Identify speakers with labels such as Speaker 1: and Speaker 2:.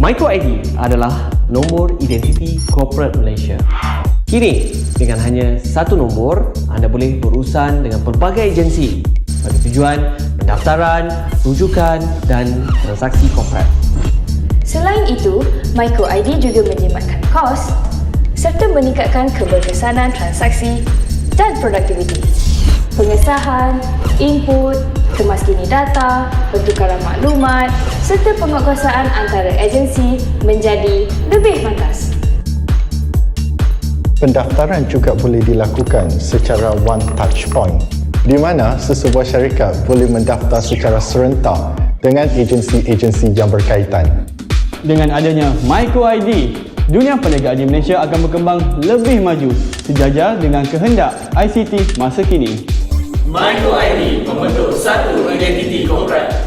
Speaker 1: MicroID adalah nombor identiti korporat Malaysia. Kini, dengan hanya satu nombor, anda boleh berurusan dengan pelbagai agensi bagi tujuan pendaftaran, rujukan dan transaksi korporat.
Speaker 2: Selain itu, MicroID juga menjimatkan kos serta meningkatkan keberkesanan transaksi dan produktiviti. Pengesahan, input, kemaskini data, pertukaran maklumat serta penguatkuasaan antara agensi menjadi lebih pantas.
Speaker 3: Pendaftaran juga boleh dilakukan secara one touch point, di mana sesebuah syarikat boleh mendaftar secara serentak dengan agensi-agensi yang berkaitan.
Speaker 4: Dengan adanya MicroID, dunia perniagaan di Malaysia akan berkembang lebih maju sejajar dengan kehendak ICT masa kini.
Speaker 5: MicroID membentuk satu identiti korporat.